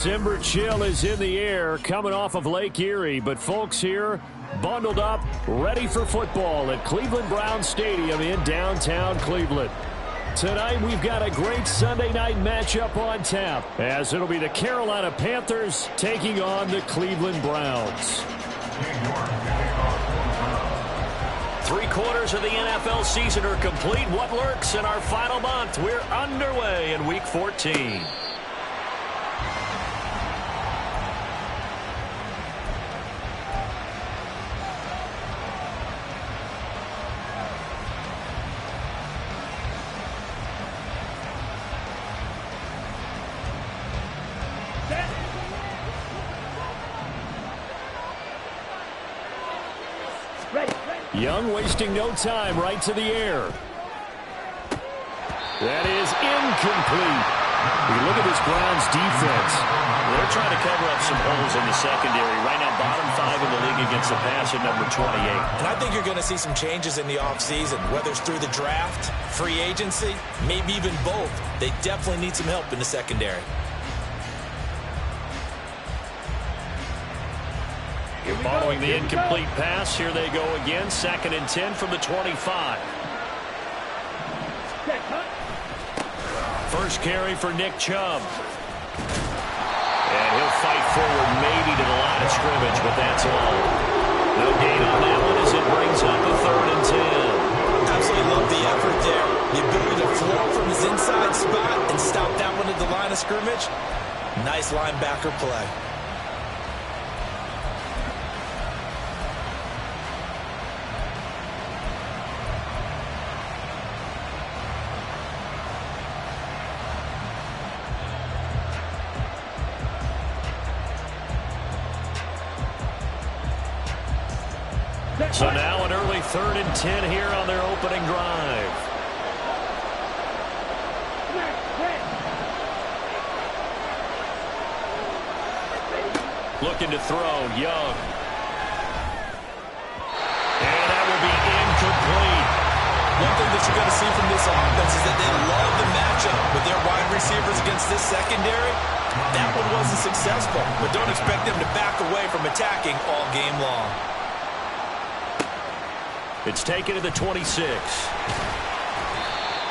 December chill is in the air coming off of Lake Erie, but folks here bundled up, ready for football at Cleveland Browns Stadium in downtown Cleveland. Tonight we've got a great Sunday night matchup on tap, as it'll be the Carolina Panthers taking on the Cleveland Browns. 3/4 of the NFL season are complete. What lurks in our final month? We're underway in Week 14. Young wasting no time, right to the air. That is incomplete. We look at this Browns defense. They're trying to cover up some holes in the secondary. Right now, bottom 5 in the league against the pass at number 28. And I think you're going to see some changes in the offseason, whether it's through the draft, free agency, maybe even both. They definitely need some help in the secondary. Following the incomplete pass, here they go again. 2nd and 10 from the 25. First carry for Nick Chubb. And he'll fight forward maybe to the line of scrimmage, but that's all. No gain on that one as it brings up a 3rd and 10. Absolutely love the effort there. The ability to floor from his inside spot and stop that one at the line of scrimmage. Nice linebacker play. So now an early 3rd and 10 here on their opening drive. Looking to throw, Young. And that will be incomplete. One thing that you're going to see from this offense is that they love the matchup with their wide receivers against this secondary. That one wasn't successful, but don't expect them to back away from attacking all game long. It's taken to the 26.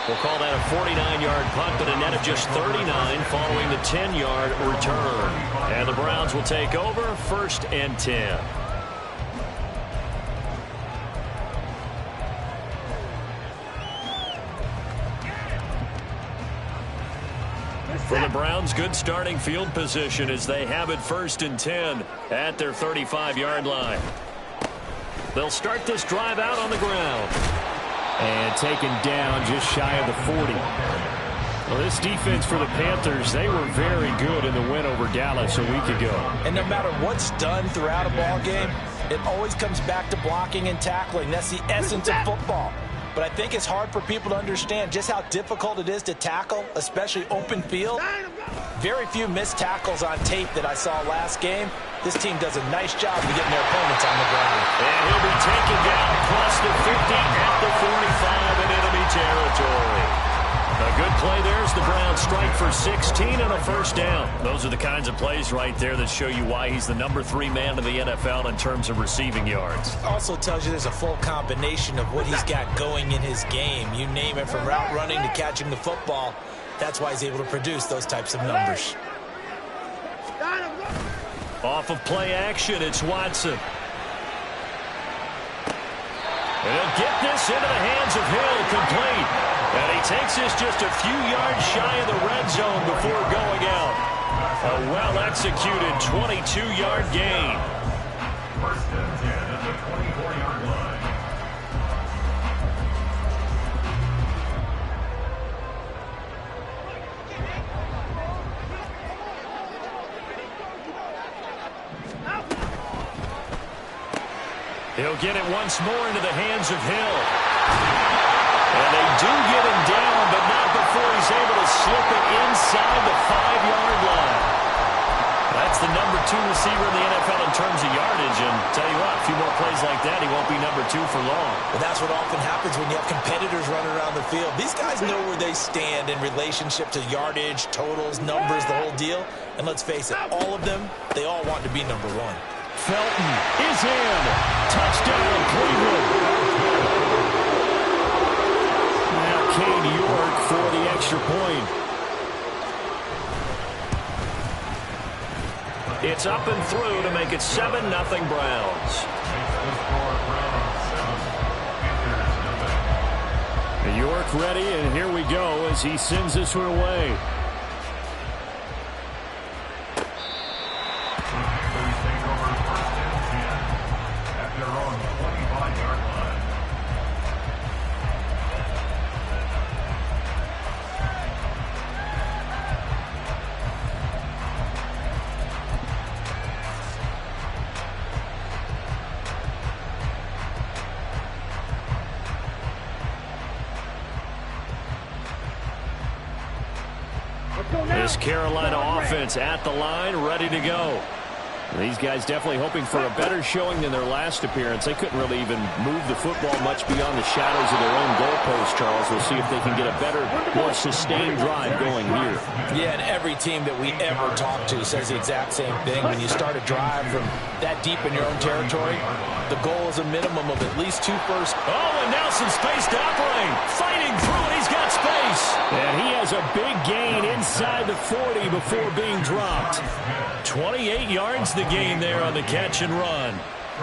We'll call that a 49-yard punt, but a net of just 39 following the 10-yard return. And the Browns will take over 1st and 10. For the Browns, good starting field position as they have it 1st and 10 at their 35-yard line. They'll start this drive out on the ground. And taken down just shy of the 40. Well, this defense for the Panthers, they were very good in the win over Dallas a week ago. And no matter what's done throughout a ball game, it always comes back to blocking and tackling. That's the essence of football. But I think it's hard for people to understand just how difficult it is to tackle, especially open field. Very few missed tackles on tape that I saw last game. This team does a nice job of getting their opponents on the ground. And he'll be taken down across the 50 at the 45 in enemy territory. A good play there as the Browns strike for 16 and a 1st down. Those are the kinds of plays right there that show you why he's the number 3 man in the NFL in terms of receiving yards. Also tells you there's a full combination of what he's got going in his game. You name it, from route running to catching the football. That's why he's able to produce those types of numbers. Off of play action, it's Watson. And he'll get this into the hands of Hill, complete. And he takes this just a few yards shy of the red zone before going out. A well-executed 22-yard gain. 1st and 10 at the 24-yard line. He'll get it once more into the hands of Hill. And they do get him down, but not before he's able to slip it inside the 5-yard line. That's the number 2 receiver in the NFL in terms of yardage. And tell you what, a few more plays like that, he won't be number 2 for long. But that's what often happens when you have competitors running around the field. These guys know where they stand in relationship to yardage, totals, numbers, the whole deal. And let's face it, all of them, they all want to be number 1. Felton is in. Touchdown, Cleveland. Now Cade York for the extra point. It's up and through to make it 7-0 Browns. York ready, and here we go as he sends this one away. This Carolina offense at the line, ready to go. These guys definitely hoping for a better showing than their last appearance. They couldn't really even move the football much beyond the shadows of their own goalpost, Charles. We'll see if they can get a better, more sustained drive going here. Yeah, and every team that we ever talk to says the exact same thing. When you start a drive from that deep in your own territory, the goal is a minimum of at least 2 firsts. Oh, and now some space to operate. Fighting through it, he's got space. And he has a big gain inside the 40 before being dropped. 28 yards the gain there on the catch and run.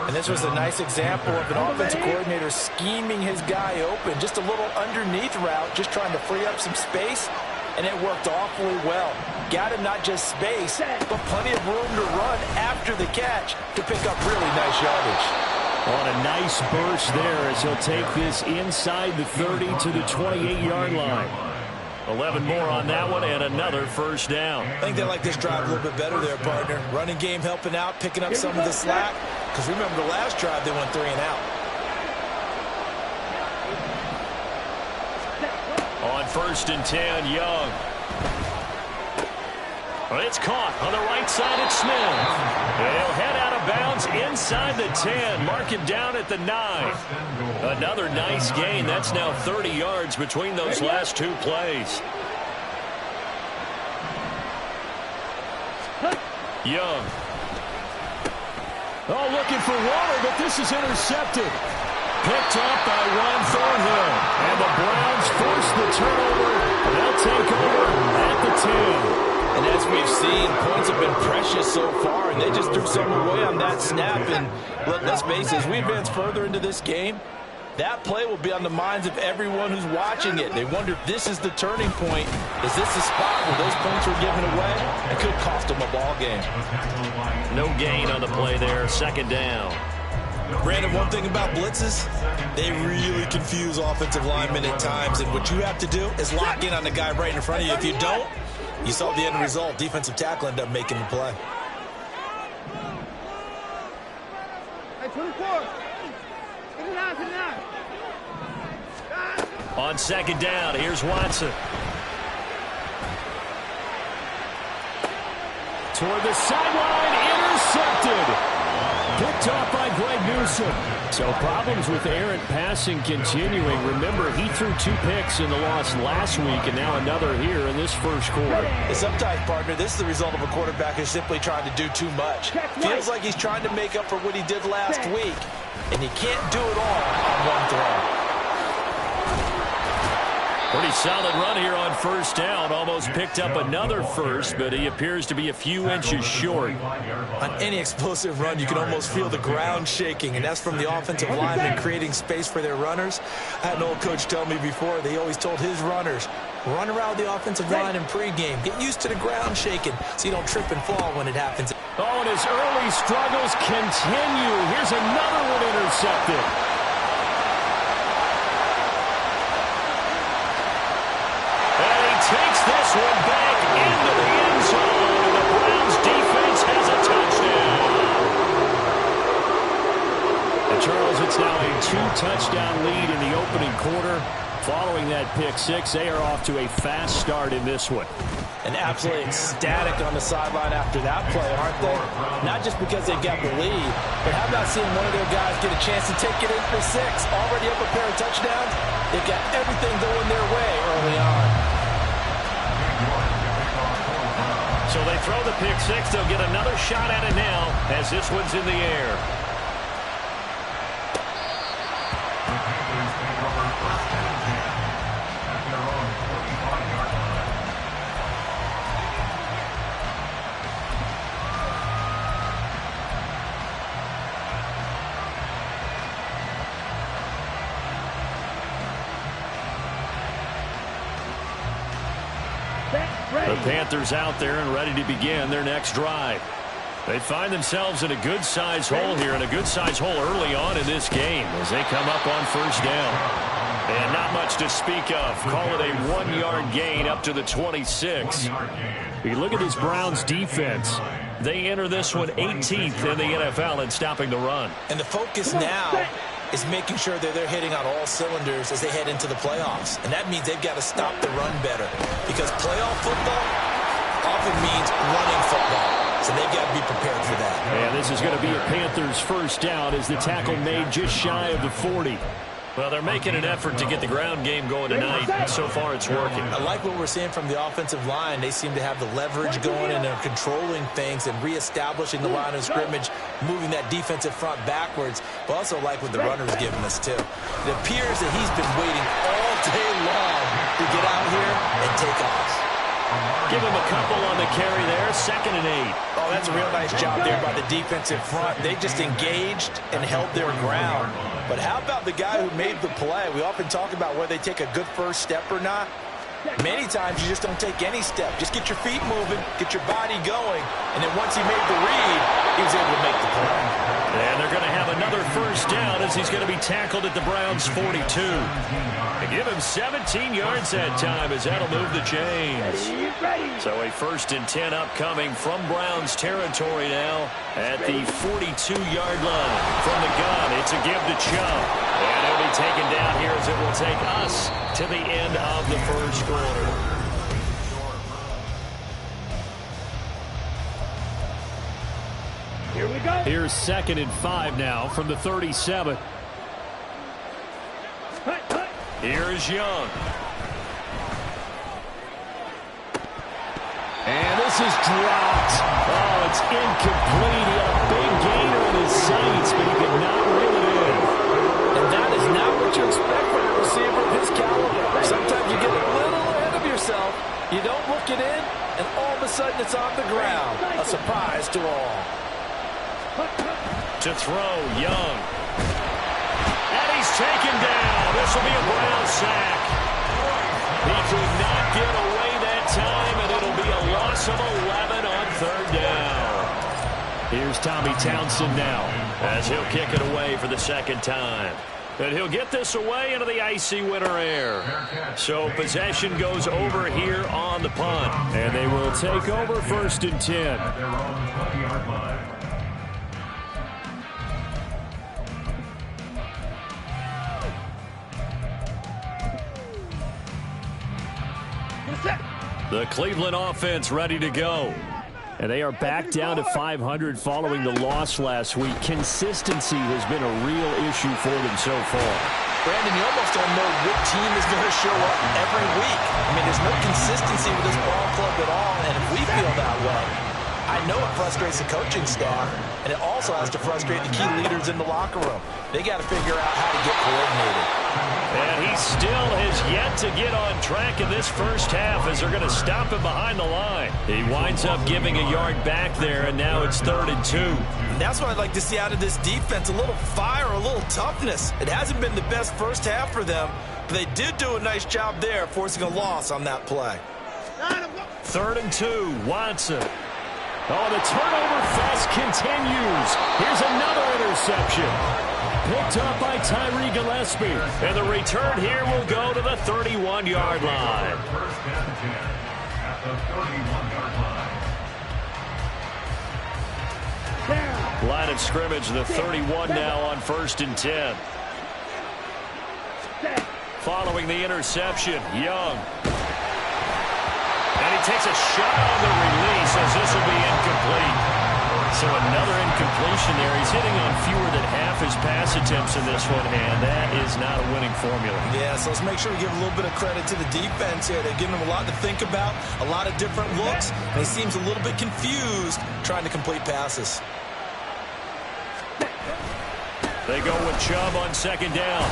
And this was a nice example of an offensive coordinator scheming his guy open. Just a little underneath route, just trying to free up some space, and it worked awfully well. Got him not just space, but plenty of room to run after the catch to pick up really nice yardage. On a nice burst there as he'll take this inside the 30 to the 28-yard line. 11 more on that one and another first down. I think they like this drive a little bit better there, partner. Running game helping out, picking up some of the slack. Because remember the last drive, they went 3 and out. On 1st and 10, Young. It's caught on the right side at Smith. They'll head out of bounds inside the 10. Mark him down at the 9. Another nice gain. That's now 30 yards between those last 2 plays. Young. Oh, looking for water, but this is intercepted. Picked up by Ron Thornhill. And the Browns force the turnover. They'll take over at the 10. And as we've seen, points have been precious so far, and they just threw some away on that snap. And let's face it, as we advance further into this game, that play will be on the minds of everyone who's watching it. They wonder if this is the turning point. Is this the spot where those points were given away? It could cost them a ball game. No gain on the play there. 2nd down. Brandon, one thing about blitzes, they really confuse offensive linemen at times. And what you have to do is lock in on the guy right in front of you. If you don't, you saw the end result. Defensive tackle ended up making the play. On 2nd down, here's Watson. Toward the sideline, intercepted. Picked off by Greg Newsome. So problems with errant passing continuing. Remember, he threw 2 picks in the loss last week, and now another here in this first quarter. Sometimes, partner, this is the result of a quarterback who's simply trying to do too much. Feels like he's trying to make up for what he did last week, and he can't do it all on one throw. Pretty solid run here on 1st down. Almost picked up another first, but he appears to be a few inches short. On any explosive run, you can almost feel the ground shaking, and that's from the offensive linemen creating space for their runners. I had an old coach tell me before, they always told his runners, run around the offensive line in pregame. Get used to the ground shaking so you don't trip and fall when it happens. Oh, and his early struggles continue. Here's another one intercepted. Takes this one back into the end zone, and the Browns defense has a touchdown. And Charles, it's now a 2-touchdown lead in the opening quarter. Following that pick 6, they are off to a fast start in this one. And absolutely ecstatic on the sideline after that play, aren't they? Not just because they got the lead, but how about seeing one of their guys get a chance to take it in for 6? Already up a pair of touchdowns. They've got everything going their way early on. So they throw the pick 6. They'll get another shot at it now as this one's in the air. The Panthers out there and ready to begin their next drive. They find themselves in a good-sized hole here, and a good-sized hole early on in this game as they come up on first down. And not much to speak of. Call it a 1-yard gain up to the 26. You look at this Browns defense. They enter this one 18th in the NFL in stopping the run. And the focus now is making sure that they're hitting on all cylinders as they head into the playoffs. And that means they've got to stop the run better, because playoff football often means running football. So they've got to be prepared for that. And this is going to be a Panthers first down as the tackle made just shy of the 40. Well, they're making an effort to get the ground game going tonight, and so far it's working. I like what we're seeing from the offensive line. They seem to have the leverage going, and they're controlling things and reestablishing the line of scrimmage, moving that defensive front backwards. But also like what the runner's giving us, too. It appears that he's been waiting all day long to get out here and take off. Give him a couple on the carry there, 2nd and 8. Oh, that's a real nice job there by the defensive front. They just engaged and held their ground. But how about the guy who made the play? We often talk about whether they take a good first step or not. Many times you just don't take any step. Just get your feet moving, get your body going, and then once he made the read, he was able to make the play. And they're going to have another first down as he's going to be tackled at the Browns' 42. They give him 17 yards that time as that'll move the chains. So a 1st and 10 upcoming from Browns territory now at the 42-yard line. From the gun, it's a give to Chubb. And it'll be taken down here as it will take us to the end of the first quarter. Here we go. Here's 2nd and 5 now from the 37. Here's Young. And this is dropped. Oh, it's incomplete. He had a big gainer in his sights, but he could not reel it in. And that is not what you expect from a receiver of his caliber. Sometimes you get a little ahead of yourself. You don't look it in, and all of a sudden it's on the ground. A surprise to all. To throw, Young. And he's taken down. This will be a Brown sack. He could not get away that time, and it'll be a loss of 11 on 3rd down. Here's Tommy Townsend now as he'll kick it away for the 2nd time. And he'll get this away into the icy winter air. So possession goes over here on the punt. And they will take over 1st and 10. At their own 20-yard line. The Cleveland offense ready to go. And they are back down to 500 following the loss last week. Consistency has been a real issue for them so far. Brandon, you almost don't know what team is going to show up every week. I mean, there's no consistency with this ball club at all, and if we feel that way, I know it frustrates the coaching staff, and it also has to frustrate the key leaders in the locker room. They got to figure out how to get coordinated. And he still has yet to get on track in this first half as they're going to stop him behind the line. He winds up giving a yard back there, and now it's 3rd and 2. And that's what I'd like to see out of this defense, a little fire, a little toughness. It hasn't been the best first half for them, but they did do a nice job there, forcing a loss on that play. 3rd and 2, Watson. Oh, the turnover fest continues. Here's another interception. Picked up by Tyree Gillespie. And the return here will go to the 31-yard line. 1st and 10 at the 31-yard line. Line of scrimmage, the 31 now on 1st and 10. Following the interception, Young. And he takes a shot on the release as this will be incomplete. So another incompletion there. He's hitting on fewer than half his pass attempts in this one, and that is not a winning formula. Yeah, so let's make sure we give a little bit of credit to the defense here. They're giving him a lot to think about, a lot of different looks, and he seems a little bit confused trying to complete passes. They go with Chubb on second down.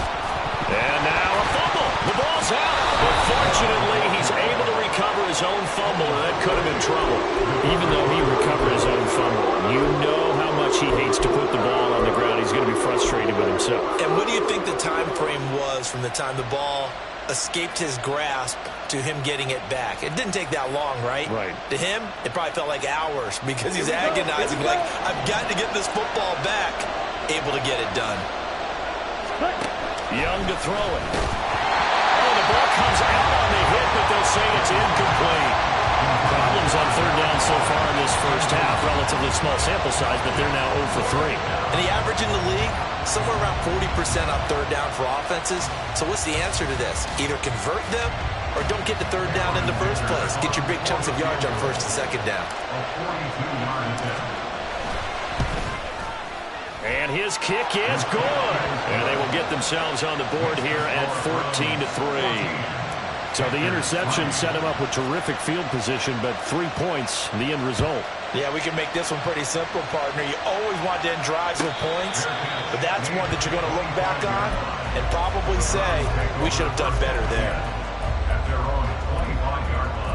And now a fumble. The ball's out. But fortunately, he's able to recover his own fumble, and that could have been trouble. Even though he recovered his own fumble, you know how much he hates to put the ball on the ground. He's going to be frustrated with himself. And what do you think the time frame was from the time the ball escaped his grasp to him getting it back? It didn't take that long, right? Right. To him, it probably felt like hours because he's agonizing, like, I've got to get this football back. Able to get it done. Young to throw it. Oh, the ball comes out on the hit, but they'll say it's incomplete. Problems on third down so far in this first half. Relatively small sample size, but they're now 0 for 3. And the average in the league, somewhere around 40% on third down for offenses. So what's the answer to this? Either convert them or don't get the third down in the first place. Get your big chunks of yards on first and second down. And his kick is good. And they will get themselves on the board here at 14-3. So the interception set him up with terrific field position, but 3 points, the end result. Yeah, we can make this one pretty simple, partner. You always want to end drives with points, but that's one that you're going to look back on and probably say, we should have done better there. At their own 25-yard line.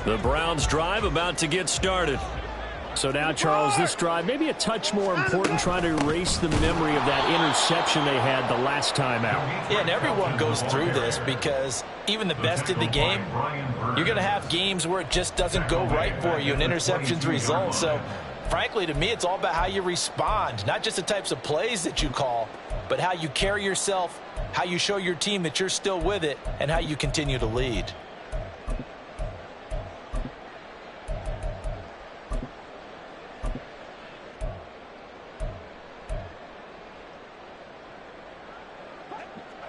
The Browns drive about to get started. So now, Charles, this drive maybe a touch more important, trying to erase the memory of that interception they had the last time out. Yeah, and everyone goes through this because even the best in the game, you're going to have games where it just doesn't go right for you and interceptions result. So, frankly, to me, it's all about how you respond, not just the types of plays that you call, but how you carry yourself, how you show your team that you're still with it, and how you continue to lead.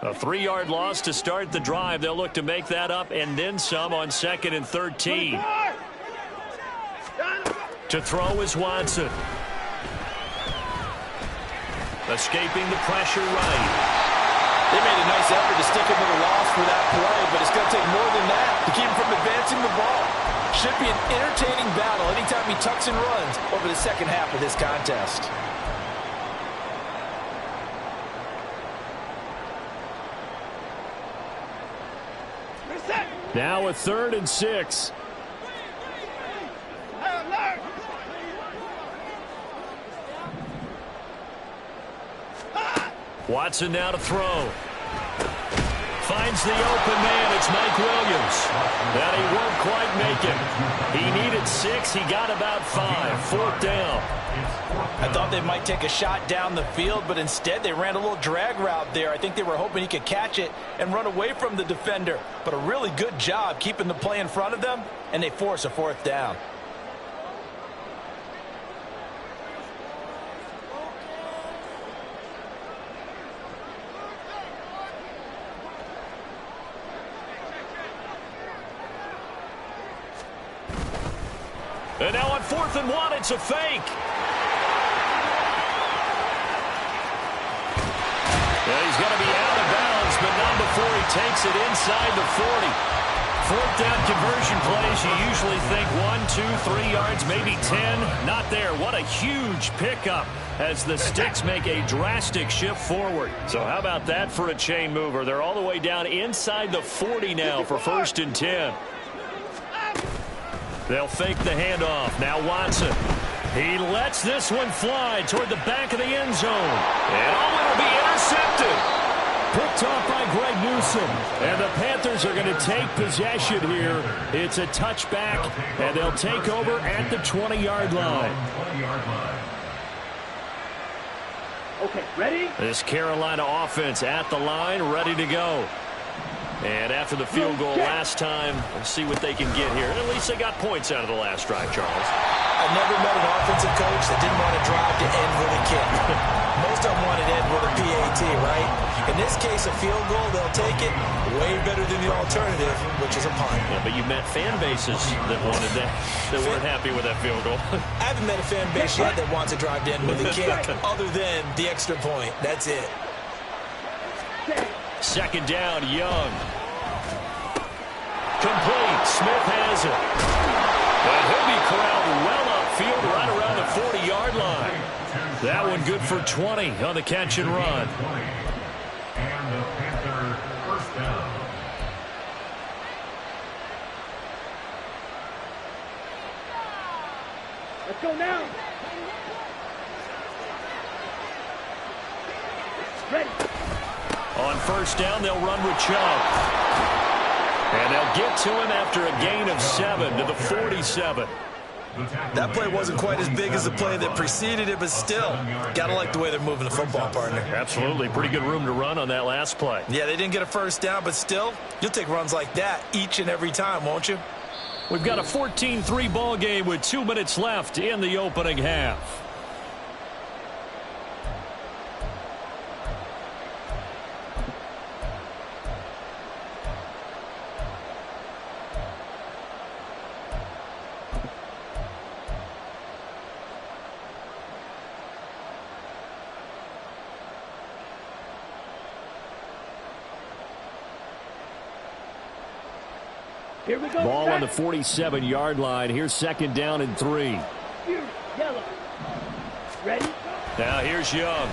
A 3-yard loss to start the drive. They'll look to make that up and then some on 2nd and 13. To throw is Watson. Escaping the pressure right. They made a nice effort to stick him with a loss for that play, but it's going to take more than that to keep him from advancing the ball. Should be an entertaining battle anytime he tucks and runs over the second half of this contest. Now a 3rd and 6. Watson now to throw. Finds the open man. It's Mike Williams. That he won't quite make it. He needed 6. He got about 5. 4th down. I thought they might take a shot down the field, but instead they ran a little drag route there. I think they were hoping he could catch it and run away from the defender. But a really good job keeping the play in front of them, and they force a 4th down. And now on 4th and 1, it's a fake. Yeah, he's going to be out of bounds, but not before he takes it inside the 40. 4th down conversion plays, you usually think 1, 2, 3 yards, maybe 10. Not there. What a huge pickup as the Sticks make a drastic shift forward. So how about that for a chain mover? They're all the way down inside the 40 now for 1st and 10. They'll fake the handoff. Now Watson. He lets this one fly toward the back of the end zone. And it'll be intercepted. Picked off by Greg Newsome. And the Panthers are going to take possession here. It's a touchback, and they'll take over at the 20-yard line. Okay, ready? This Carolina offense at the line, ready to go. And after the field goal last time, we'll see what they can get here. At least they got points out of the last drive, Charles. I've never met an offensive coach that didn't want to drive to end with a kick. Most of them want to end with a PAT, right? In this case, a field goal, they'll take it way better than the alternative, which is a punt. Yeah, but you met fan bases that wanted that, that weren't happy with that field goal. I haven't met a fan base yet that wants to drive to end with a kick other than the extra point. That's it. Second down, Young. Complete. Smith has it. And he'll be corralled well upfield right around the 40-yard line. That one good for 20 on the catch and run. And the Panther first down. Let's go now. Ready. On first down, they'll run with Chubb. And they'll get to him after a gain of 7 to the 47. That play wasn't quite as big as the play that preceded it, but still, gotta like the way they're moving the football, partner. Absolutely. Pretty good room to run on that last play. Yeah, they didn't get a first down, but still, you'll take runs like that each and every time, won't you? We've got a 14-3 ball game with 2 minutes left in the opening half. Here we go. Ball on the 47-yard line. Here's second down and 3. Here, yellow. Ready? Now here's Young.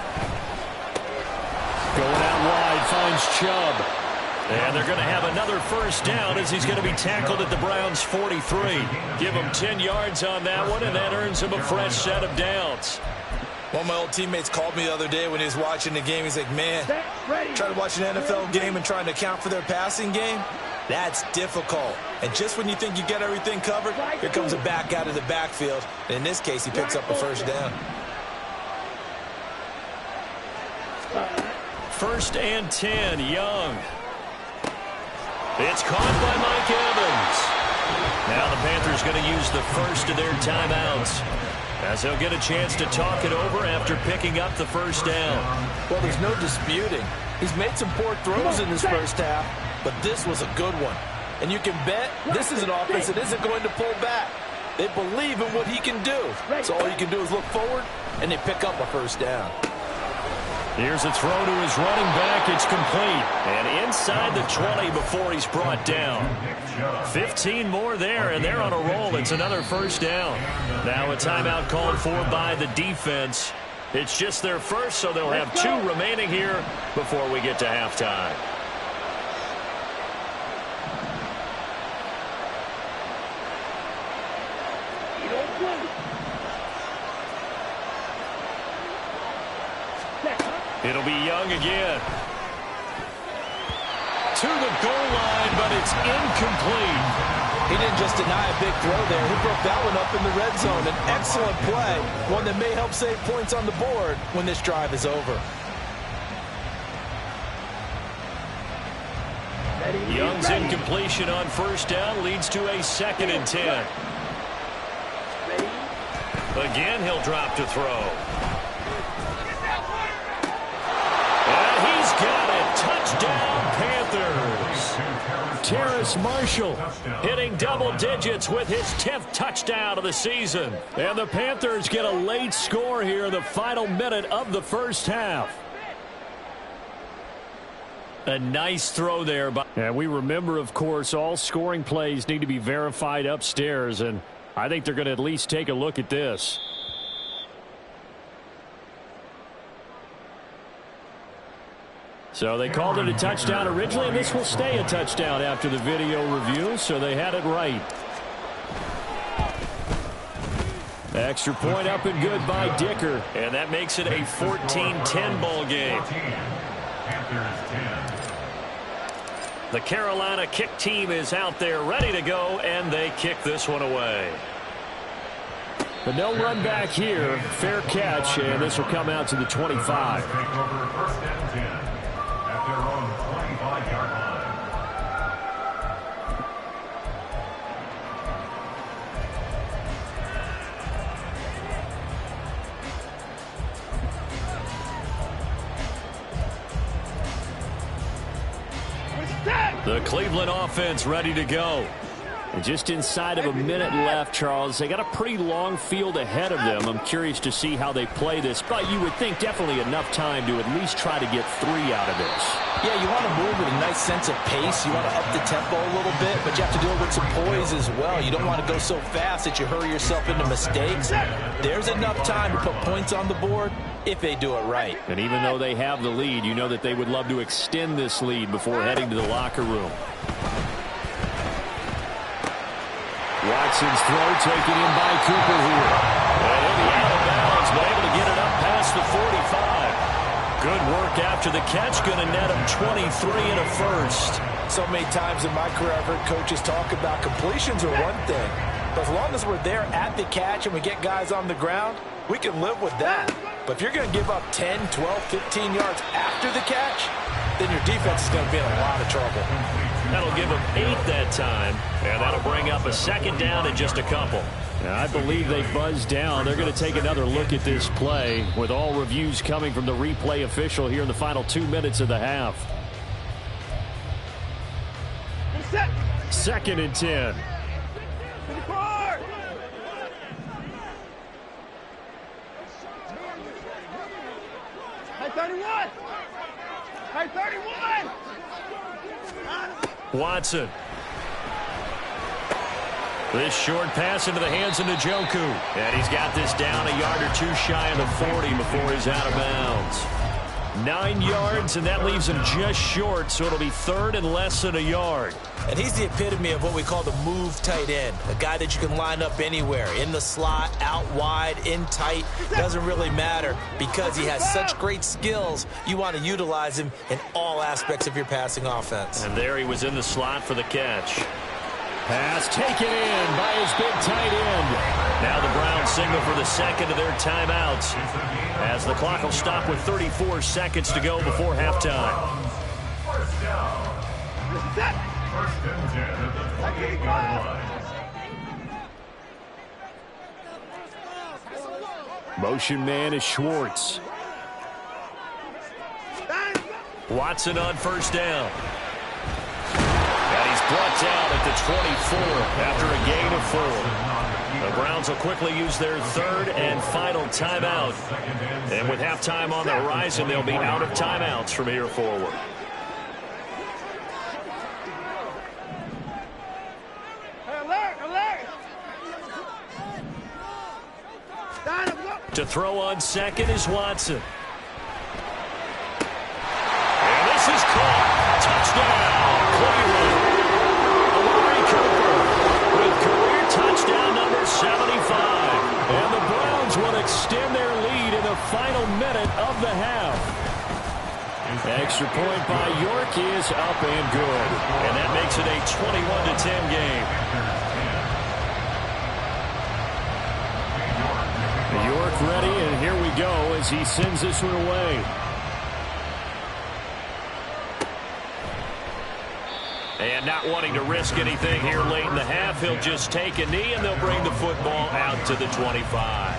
Going out wide, finds Chubb. And they're going to have another first down as he's going to be tackled at the Browns' 43. Give him 10 yards on that one, and that earns him a fresh set of downs. One of my old teammates called me the other day when he was watching the game. He's like, man, trying to watch an NFL game and trying to account for their passing game, that's difficult. And just when you think you get everything covered, here comes a back out of the backfield. And in this case, he picks up a first down. First and 10, Young. It's caught by Mike Evans. Now the Panthers going to use the first of their timeouts, as he'll get a chance to talk it over after picking up the first down. Well, there's no disputing. He's made some poor throws in this first half, but this was a good one. And you can bet this is an offense that isn't going to pull back. They believe in what he can do. So all you can do is look forward, and they pick up a first down. Here's a throw to his running back. It's complete. And inside the 20 before he's brought down. 15 more there, and they're on a roll. It's another first down. Now a timeout called for by the defense. It's just their first, so they'll have 2 remaining here before we get to halftime. It'll be Young again. To the goal line, but it's incomplete. He didn't just deny a big throw there. He broke that one up in the red zone. An excellent play, one that may help save points on the board when this drive is over. Young's incompletion on first down leads to a 2nd and 10. Again, he'll drop to throw. And he's got it. Touchdown, Panthers. Terrace Marshall hitting double digits with his 10th touchdown of the season. And the Panthers get a late score here in the final minute of the first half. A nice throw there. And we remember, of course, all scoring plays need to be verified upstairs. And I think they're going to at least take a look at this. So they called it a touchdown originally, and this will stay a touchdown after the video review, so they had it right. Extra point up and good by Dicker, and that makes it a 14-10 ball game. The Carolina kick team is out there ready to go, and they kick this one away. But no run back here. Fair catch, and this will come out to the 25. Take over first and 10 at their own 25-yard line. The Cleveland offense ready to go. And just inside of a minute left, Charles. They got a pretty long field ahead of them. I'm curious to see how they play this. But you would think definitely enough time to at least try to get 3 out of this. Yeah, you want to move with a nice sense of pace. You want to up the tempo a little bit, but you have to do it with some poise as well. You don't want to go so fast that you hurry yourself into mistakes. There's enough time to put points on the board if they do it right. And even though they have the lead, you know that they would love to extend this lead before heading to the locker room. Watson's throw taken in by Cooper here. And he'll be out of bounds, but able to get it up past the 45. Good work after the catch. Going to net him 23 and a first. So many times in my career, I've heard coaches talk about completions are one thing. But as long as we're there at the catch and we get guys on the ground, we can live with that. But if you're going to give up 10, 12, 15 yards after the catch, then your defense is going to be in a lot of trouble. That'll give them 8 that time, and that'll bring up a second down and just a couple. Now, I believe they buzzed down. They're going to take another look at this play with all reviews coming from the replay official here in the final 2 minutes of the half. Second and 10. High 31! High 31! Watson. This short pass into the hands of Njoku. And he's got this down a yard or 2 shy of the 40 before he's out of bounds. 9 yards, and that leaves him just short, so it'll be third and less than a yard. And he's the epitome of what we call the move tight end, a guy that you can line up anywhere, in the slot, out wide, in tight, doesn't really matter because he has such great skills. You want to utilize him in all aspects of your passing offense. And there he was in the slot for the catch. Pass taken in by his big tight end. Now the Browns signal for the second of their timeouts as the clock will stop with 34 seconds to go before halftime. First down. First and 10 at the 28-yard line. Motion man is Schwartz. Watson on first down. And he's brought down at the 24 after a gain of 4. The Browns will quickly use their third and final timeout. And with halftime on the horizon, they'll be out of timeouts from here forward. To throw on second is Watson. And this is caught. Touchdown, Cleveland. Amari Cooper with career touchdown number 75. And the Browns will extend their lead in the final minute of the half. Extra point by York is up and good. And that makes it a 21-10 game. York ready, and here we go as he sends this one away. And not wanting to risk anything here late in the half, he'll just take a knee, and they'll bring the football out to the 25.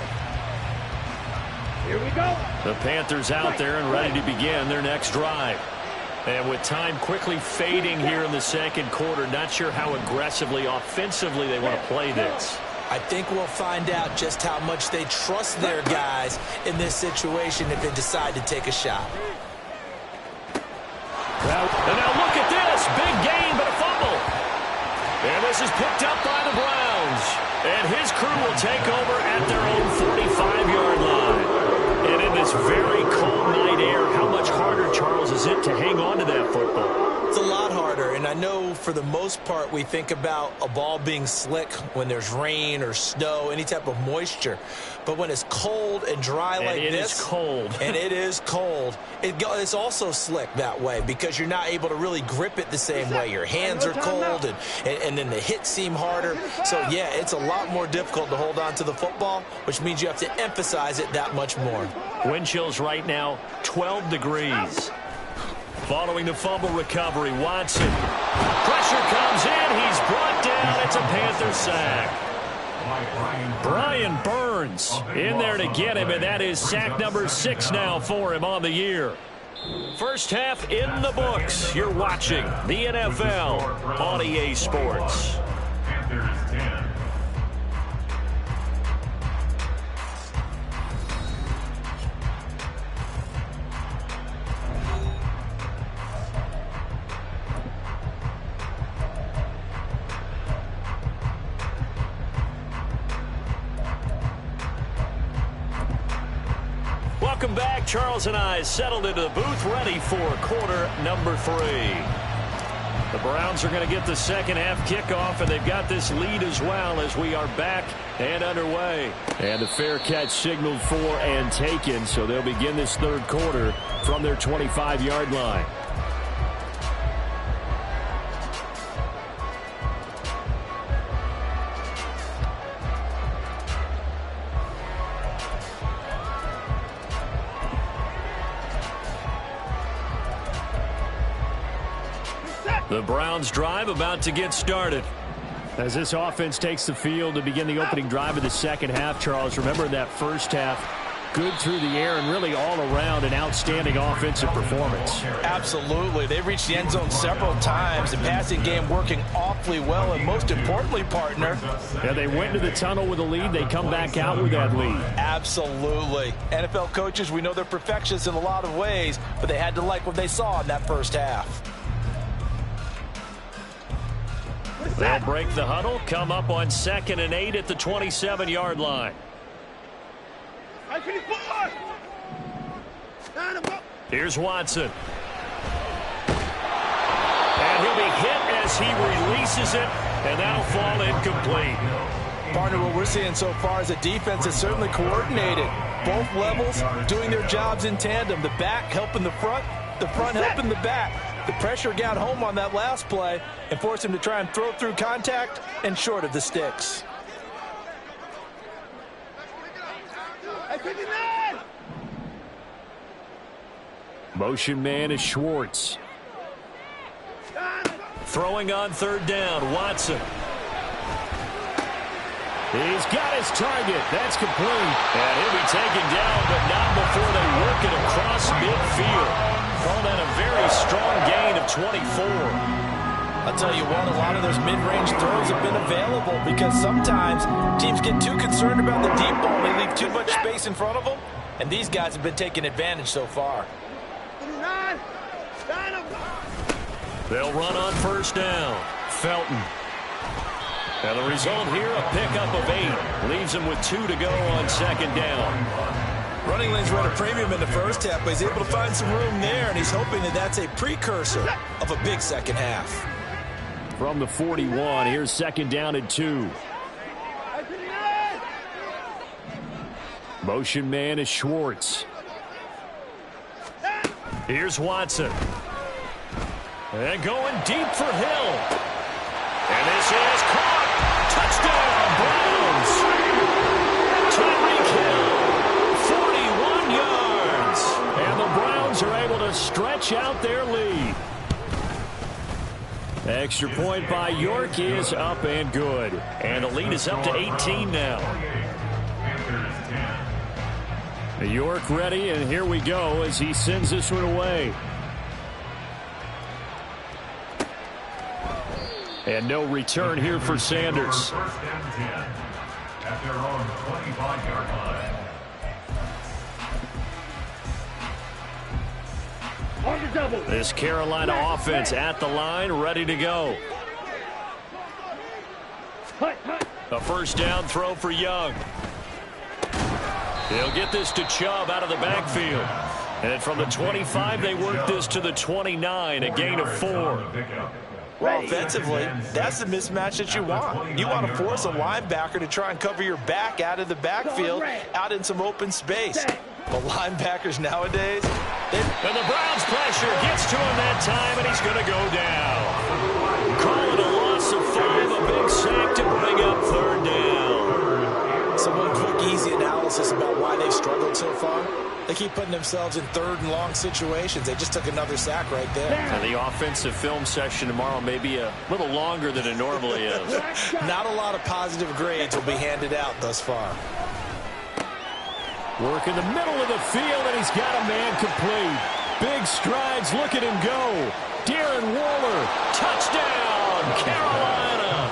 Here we go. The Panthers out there and ready to begin their next drive. And with time quickly fading here in the second quarter, not sure how aggressively, offensively they want to play this. I think we'll find out just how much they trust their guys in this situation if they decide to take a shot. And now look at this. Big gain, but a fumble. And this is picked up by the Browns. And his crew will take over at their own 45-yard line. And in this very cold night air, how much harder, Charles, is it to hang on to that football? It's a lot harder. harder. And I know for the most part we think about a ball being slick when there's rain or snow, any type of moisture. But when it's cold and dry like this. It is cold. And it is cold. It's also slick that way because you're not able to really grip it the same way. Your hands are cold and then the hits seem harder. So, yeah, it's a lot more difficult to hold on to the football, which means you have to emphasize it that much more. Wind chills right now, 12 degrees. Following the fumble recovery, Watson. Pressure comes in. He's brought down. It's a Panther sack. Brian Burns in there to get him, and that is sack number 6 now for him on the year. First half in the books. You're watching the NFL on EA Sports. Panthers 10. Welcome back. Charles and I settled into the booth, ready for quarter number 3. The Browns are going to get the second half kickoff, and they've got this lead as well as we are back and underway. And the fair catch signaled for and taken, so they'll begin this third quarter from their 25-yard line. The Browns drive about to get started. As this offense takes the field to begin the opening drive of the second half, Charles, remember that first half, good through the air and really all around an outstanding offensive performance. Absolutely. They reached the end zone several times. The passing game working awfully well, and most importantly, partner. Yeah, they went to the tunnel with a lead. They come back out with that lead. Absolutely. NFL coaches, we know they're perfectionists in a lot of ways, but they had to like what they saw in that first half. They'll break the huddle, come up on 2nd and 8 at the 27-yard line. Here's Watson. And he'll be hit as he releases it, and that'll fall incomplete. Partner, what we're seeing so far is a defense is certainly coordinated. Both levels doing their jobs in tandem. The back helping the front helping the back. The pressure got home on that last play and forced him to try and throw through contact and short of the sticks. Motion man is Schwartz. Throwing on 3rd down, Watson. He's got his target. That's complete. And he'll be taken down, but not before they work it across midfield. Call that a very strong gain of 24. I'll tell you what, a lot of those mid-range throws have been available because sometimes teams get too concerned about the deep ball. They leave too much space in front of them, and these guys have been taking advantage so far. They'll run on 1st down. Felton. And the result here, a pickup of 8. Leaves him with 2 to go on 2nd down. Running lanes were at a premium in the first half, but he's able to find some room there, and he's hoping that that's a precursor of a big second half. From the 41, here's 2nd down and 2. Motion man is Schwartz. Here's Watson. And going deep for Hill. And this is caught. Touchdown, Browns. 41 yards. And the Browns are able to stretch out their lead. Extra point by York is up and good. And the lead is up to 18 now. York ready, and here we go as he sends this one away. And no return here for Sanders. 1st and 10 at their own 25-yard line. This Carolina offense at the line, ready to go. A 1st down throw for Young. They'll get this to Chubb out of the backfield. And from the 25, they work this to the 29, a gain of 4. Well, offensively, that's the mismatch that you want. You want to force a linebacker to try and cover your back out of the backfield, out in some open space. But linebackers nowadays, and the Browns pressure gets to him that time, and he's going to go down. Call it a loss of 5, a big sack to bring up 3rd down. Some quick, easy analysis about why they've struggled so far. They keep putting themselves in 3rd and long situations. They just took another sack right there. And the offensive film session tomorrow may be a little longer than it normally is. Not a lot of positive grades will be handed out thus far. Work in the middle of the field, and he's got a man complete. Big strides. Look at him go. Darren Waller. Touchdown, Carolina.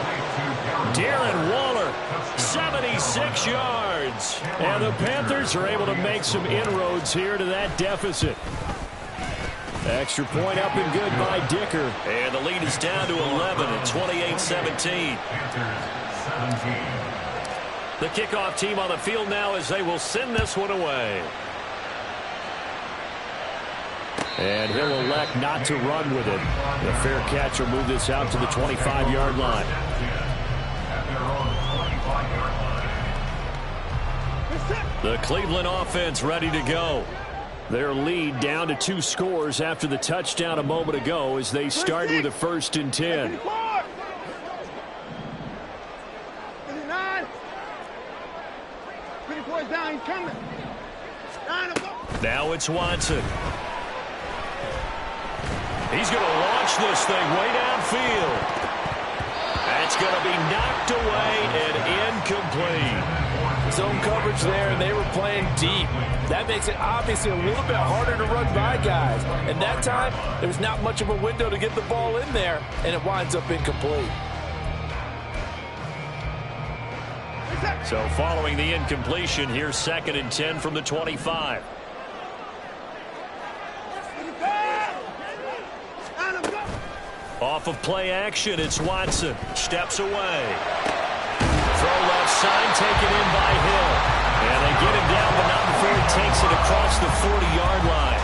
Darren Waller, 76 yards. And the Panthers are able to make some inroads here to that deficit. Extra point up and good by Dicker. And the lead is down to 11 at 28-17. The kickoff team on the field now as they will send this one away. And he'll elect not to run with it. The fair catch will move this out to the 25-yard line. The Cleveland offense ready to go. Their lead down to 2 scores after the touchdown a moment ago as they start with a 1st and 10. Down, he's coming. Now it's Watson. He's going to launch this thing way downfield. That's going to be knocked away and incomplete. Zone coverage there, and they were playing deep. That makes it obviously a little bit harder to run by guys. And that time, there was not much of a window to get the ball in there, and it winds up incomplete. So following the incompletion, here's 2nd and 10 from the 25. Off of play action, it's Watson. Steps away. Throw left side, taken in by Hill. And they get him down, but not before he takes it across the 40-yard line.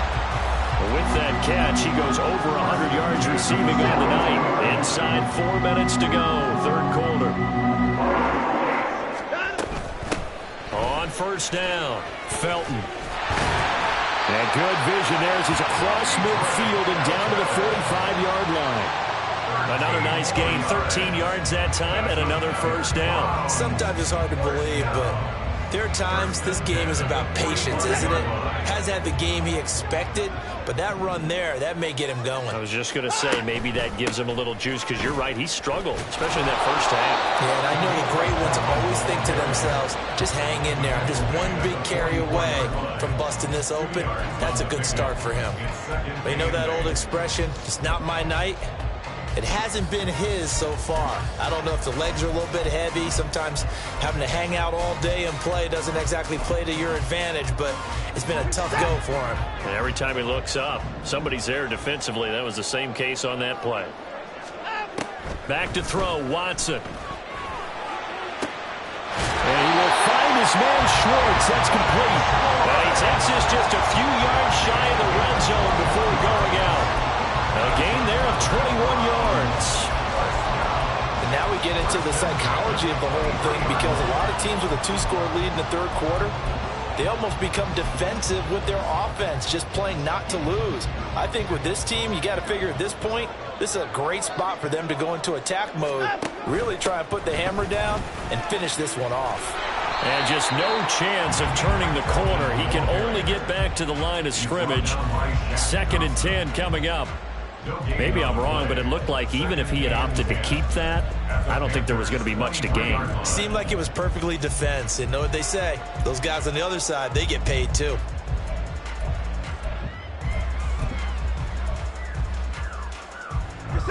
With that catch, he goes over 100 yards receiving on the night. Inside 4 minutes to go, 3rd quarter. On 1st down, Felton. And good vision there as he's across midfield and down to the 45-yard line. Another nice gain, 13 yards that time, and another 1st down. Sometimes it's hard to believe, but there are times this game is about patience, isn't it? Has had the game he expected, but that run there, that may get him going. I was just going to say, maybe that gives him a little juice, because you're right, he struggled, especially in that 1st half. Yeah, and I know the great ones always think to themselves, just hang in there. I'm just one big carry away from busting this open. That's a good start for him. But you know that old expression, it's not my night? It hasn't been his so far. I don't know if the legs are a little bit heavy. Sometimes having to hang out all day and play doesn't exactly play to your advantage, but it's been a tough go for him. And every time he looks up, somebody's there defensively. That was the same case on that play. Back to throw, Watson. And he will find his man Schwartz. That's complete. And he takes this just a few yards shy of the red zone before going out. A gain there of 21 yards. And now we get into the psychology of the whole thing, because a lot of teams with a 2-score lead in the 3rd quarter, they almost become defensive with their offense, just playing not to lose. I think with this team, you got to figure at this point, this is a great spot for them to go into attack mode, really try and put the hammer down and finish this one off. And just no chance of turning the corner. He can only get back to the line of scrimmage. 2nd and 10 coming up. Maybe I'm wrong, but it looked like even if he had opted to keep that, I don't think there was going to be much to gain. Seemed like it was perfectly defense. And know what they say? Those guys on the other side, they get paid too.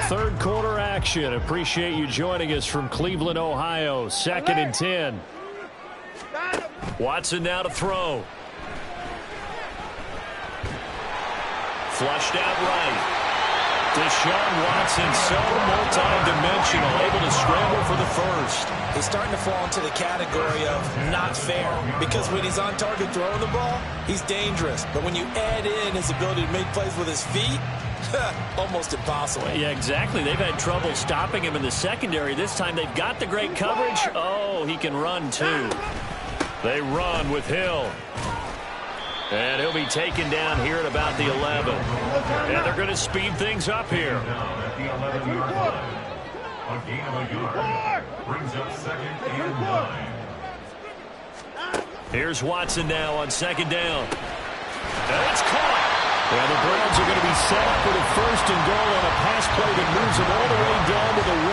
Third quarter action. Appreciate you joining us from Cleveland, Ohio. 2nd and 10. Watson now to throw. Flushed out right. Deshaun Watson, so multi-dimensional, able to scramble for the 1st. He's starting to fall into the category of not fair, because when he's on target throwing the ball, he's dangerous. But when you add in his ability to make plays with his feet, Almost impossible. Yeah, exactly. They've had trouble stopping him in the secondary. This time they've got the great coverage. Oh, he can run too. They run with Hill. And he'll be taken down here at about the 11. And they're going to speed things up here. At the 11-yard line. A gain of a yard. Brings up 2nd and 9. Here's Watson now on 2nd down. And it's caught. And the Browns are going to be set up with a 1st and goal on a pass play that moves them all the way down to the 1.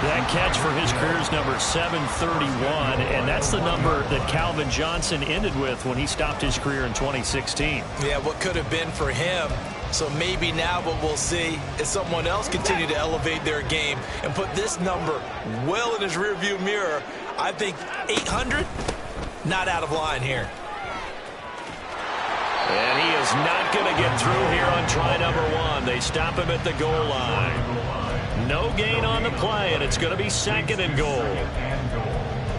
That catch for his career is number 731, and that's the number that Calvin Johnson ended with when he stopped his career in 2016. Yeah, what could have been for him. So maybe now what we'll see is someone else continue to elevate their game and put this number well in his rearview mirror. I think 800, not out of line here. And he is not going to get through here on try number 1. They stop him at the goal line. No gain on the play, and it's going to be 2nd and goal.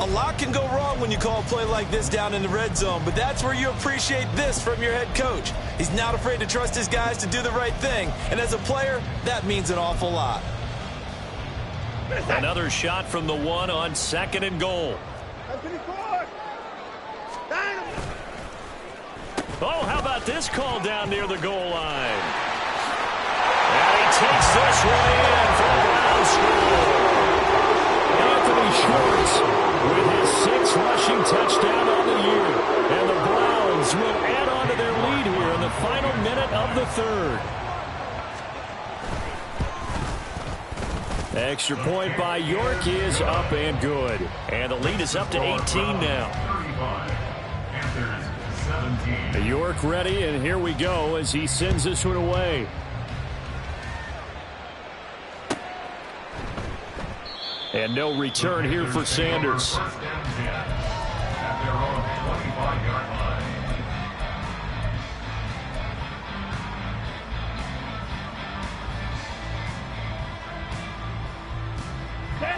A lot can go wrong when you call a play like this down in the red zone, but that's where you appreciate this from your head coach. He's not afraid to trust his guys to do the right thing, and as a player, that means an awful lot. Another shot from the 1 on 2nd and goal. Oh, how about this call down near the goal line? And he takes this one in for the Browns score. Anthony Schwartz with his 6th rushing touchdown on the year. And the Browns will add on to their lead here in the final minute of the 3rd. Extra point by York is up and good. And the lead is up to 18 now. York ready, and here we go as he sends this one away. And no return here for Sanders.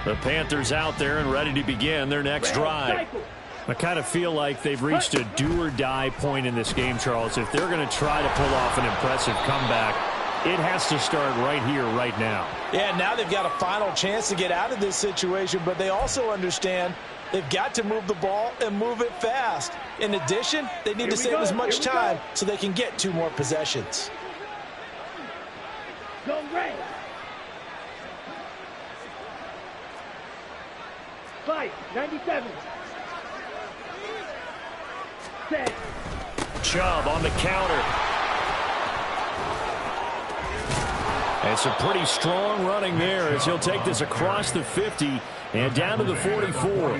The Panthers out there and ready to begin their next drive. I kind of feel like they've reached a do-or-die point in this game, Charles. If they're going to try to pull off an impressive comeback, it has to start right here, right now. Yeah, now they've got a final chance to get out of this situation, but they also understand they've got to move the ball and move it fast. In addition, they need to save as much time so they can get 2 more possessions. Go Ray. Fight, 97. Set. Chubb on the counter. And some pretty strong running there as he'll take this across the 50 and down to the 44.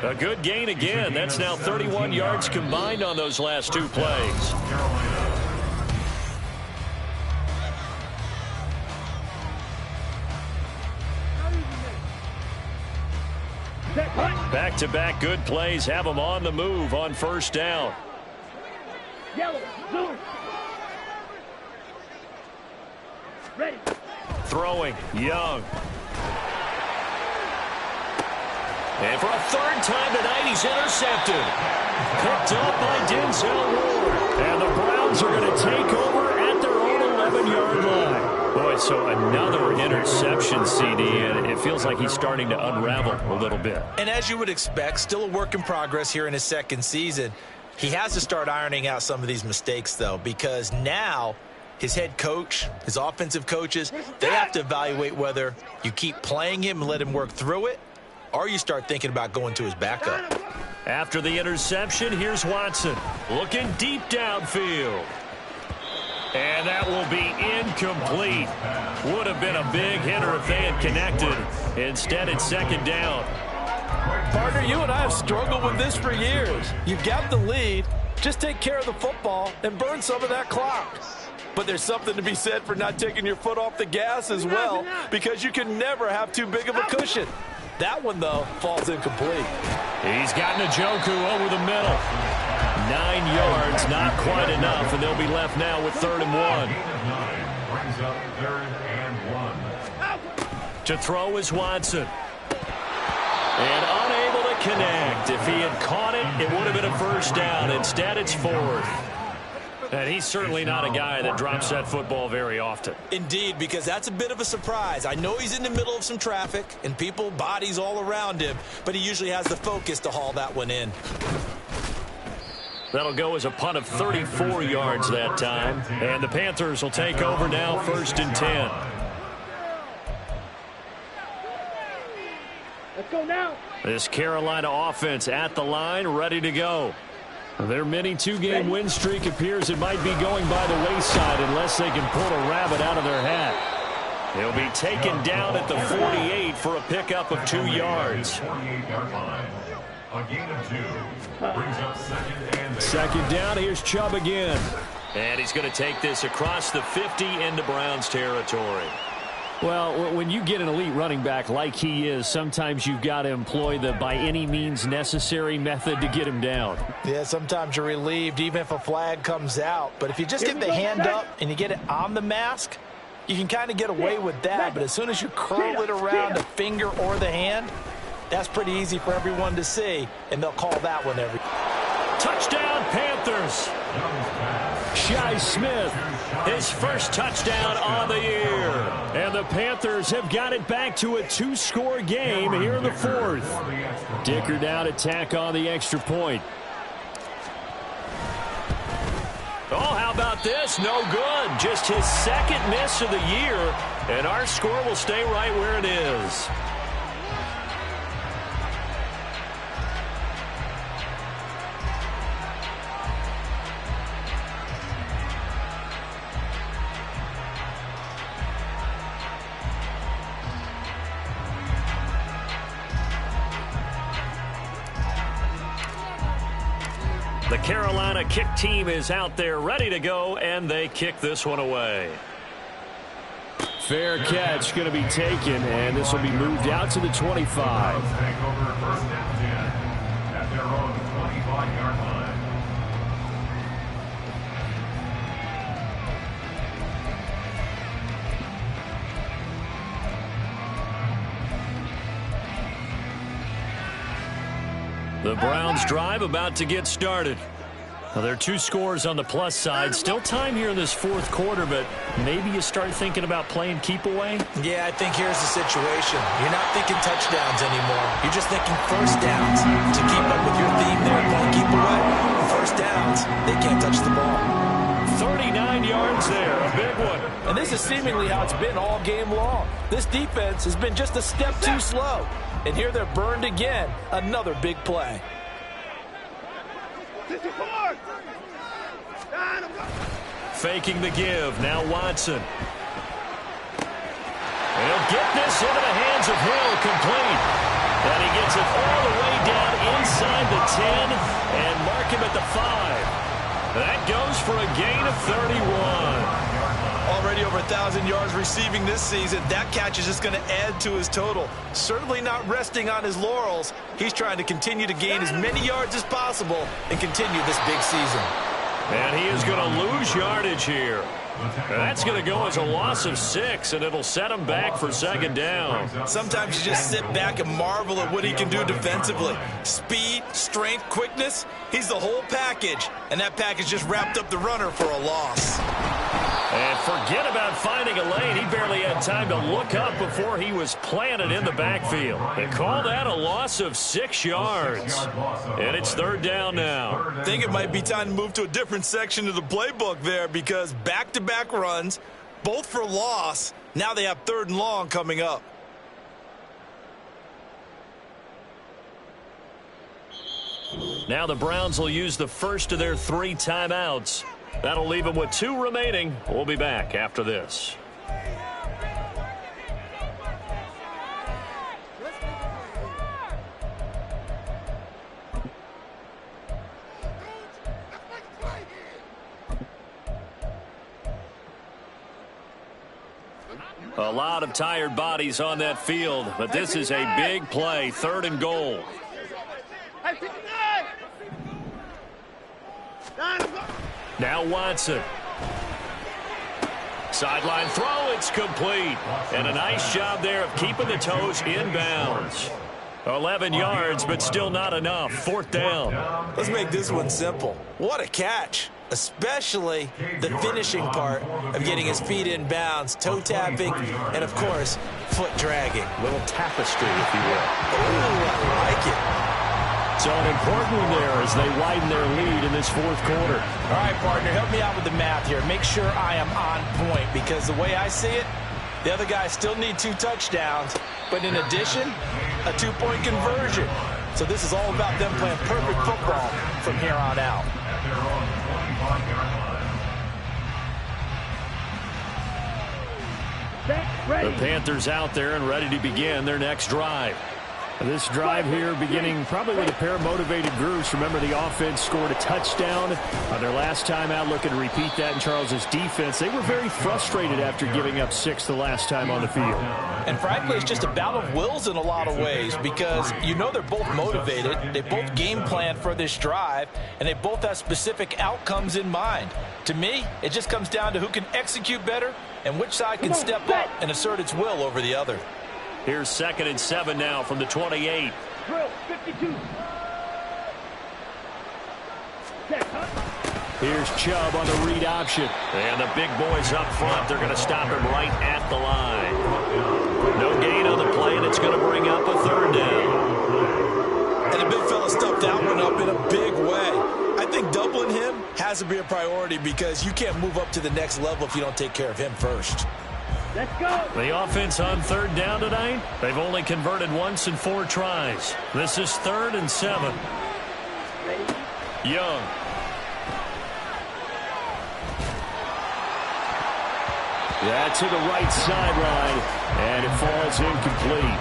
A good gain again. That's now 31 yards combined on those last 2 plays. Back-to-back good plays have them on the move on 1st down. Yellow, zoom. Ready. Throwing, Young. And for a 3rd time tonight, he's intercepted. Picked up by Denzel Ward. And the Browns are going to take over at their own 11-yard line. Boy, so another interception, CD, and it feels like he's starting to unravel a little bit. And as you would expect, still a work in progress here in his 2nd season. He has to start ironing out some of these mistakes, though, because now his head coach, his offensive coaches, they have to evaluate whether you keep playing him and let him work through it, or you start thinking about going to his backup. After the interception, here's Watson looking deep downfield. And that will be incomplete. Would have been a big hitter if they had connected. Instead, it's 2nd down. Partner, you and I have struggled with this for years. You've got the lead. Just take care of the football and burn some of that clock. But there's something to be said for not taking your foot off the gas as well, because you can never have too big of a cushion. That one, though, falls incomplete. He's got Njoku over the middle. 9 yards, not quite enough, and they'll be left now with 3rd and 1. Brings up 3rd and 1. To throw is Watson. And unable to connect. If he had caught it, it would have been a 1st down. Instead, it's 4th. And he's certainly not a guy that drops that football very often. Indeed, because that's a bit of a surprise. I know he's in the middle of some traffic and people, bodies all around him, but he usually has the focus to haul that one in. That'll go as a punt of 34 yards that time. And the Panthers will take over now, 1st and 10. Let's go now. This Carolina offense at the line, ready to go. Their mini two-game win streak appears it might be going by the wayside unless they can pull a rabbit out of their hat. He'll be taken down at the 48 for a pickup of 2 yards. 48-yard line. A gain of 2. Brings up 2nd and 8. Second down, here's Chubb again. And he's going to take this across the 50 into Browns territory. Well, when you get an elite running back like he is, sometimes you've got to employ the by any means necessary method to get him down. Yeah, sometimes you're relieved even if a flag comes out. But if you just get the hand up and you get it on the mask, you can kind of get away with that. But as soon as you curl it around the finger or the hand, that's pretty easy for everyone to see, and they'll call that one every. Touchdown, Panthers. Shi Smith, His first touchdown on the year. and the Panthers have got it back to a 2-score game here in the 4th. Dicker down to tack on the extra point. Oh, how about this? No good. Just his 2nd miss of the year, and our score will stay right where it is. The Carolina kick team is out there ready to go, and they kick this one away. Fair catch going to be taken, and this will be moved out to the 25. Take over 1st and 10 at their own 25-yard line. The Browns drive about to get started. Well, there are 2 scores on the plus side. Still time here in this 4th quarter, but maybe you start thinking about playing keep away. Yeah, I think here's the situation. You're not thinking touchdowns anymore. You're just thinking first downs. To keep up with your theme there, playing keep away. First downs, they can't touch the ball. 39 yards there, a big one. And this is seemingly how it's been all game long. This defense has been just a step too slow. And here they're burned again. Another big play. Faking the give. Now Watson. He'll get this into the hands of Hill, complete. And he gets it all the way down inside the 10 and mark him at the 5. That goes for a gain of 31. Already over 1,000 yards receiving this season. That catch is just going to add to his total. Certainly not resting on his laurels. He's trying to continue to gain as many yards as possible and continue this big season. And he is going to lose yardage here. And that's going to go as a loss of 6, and it'll set him back for 2nd down. Sometimes you just sit back and marvel at what he can do defensively. Speed, strength, quickness, he's the whole package. And that package just wrapped up the runner for a loss. And forget about finding a lane. He barely had time to look up before he was planted in the backfield. They call that a loss of 6 yards. And it's 3rd down now. I think it might be time to move to a different section of the playbook there, because back-to-back runs, both for loss. Now they have 3rd and long coming up. Now the Browns will use the first of their 3 timeouts. That'll leave them with 2 remaining. We'll be back after this. A lot of tired bodies on that field, but this is a big play, 3rd and goal. Now Watson. Sideline throw, it's complete. And a nice job there of keeping the toes in bounds. 11 yards, but still not enough. 4th down. Let's make this one simple. What a catch, especially the finishing part of getting his feet in bounds, toe tapping, and, of course, foot dragging. Little tapestry, if you will. Ooh, I like it. So an important one there as they widen their lead in this 4th quarter. All right, partner, help me out with the math here. Make sure I am on point, because the way I see it, the other guys still need 2 touchdowns, but in addition, a 2-point conversion. So this is all about them playing perfect football from here on out. The Panthers out there and ready to begin their next drive. This drive here beginning probably with a pair of motivated groups. Remember, the offense scored a touchdown on their last time out, looking to repeat that in Charles's defense. They were very frustrated after giving up 6 the last time on the field. And frankly, it's just a battle of wills in a lot of ways, because you know they're both motivated. They both game plan for this drive, and they both have specific outcomes in mind. To me, it just comes down to who can execute better and which side can step up and assert its will over the other. Here's 2nd and 7 now from the 28. Drill, 52. Set, Here's Chubb on the read option. And the big boys up front, they're going to stop him right at the line. No gain on the play, and it's going to bring up a 3rd down. And the big fella stuffed that one up in a big way. I think doubling him has to be a priority, because you can't move up to the next level if you don't take care of him first. let's go. The offense on 3rd down tonight, they've only converted once in 4 tries. This is 3rd and 7. Young. Yeah, to the right sideline, and it falls incomplete.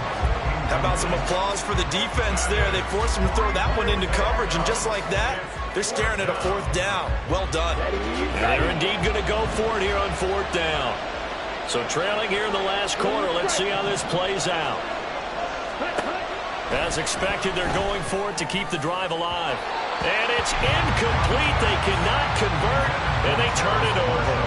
How about some applause for the defense there? They forced him to throw that one into coverage, and just like that, they're staring at a 4th down. Well done. They're indeed going to go for it here on 4th down. So trailing here in the last quarter, let's see how this plays out. As expected, they're going for it to keep the drive alive. And it's incomplete. They cannot convert, and they turn it over.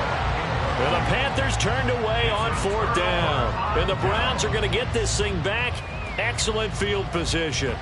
And the Panthers turned away on 4th down. And the Browns are going to get this thing back. Excellent field position.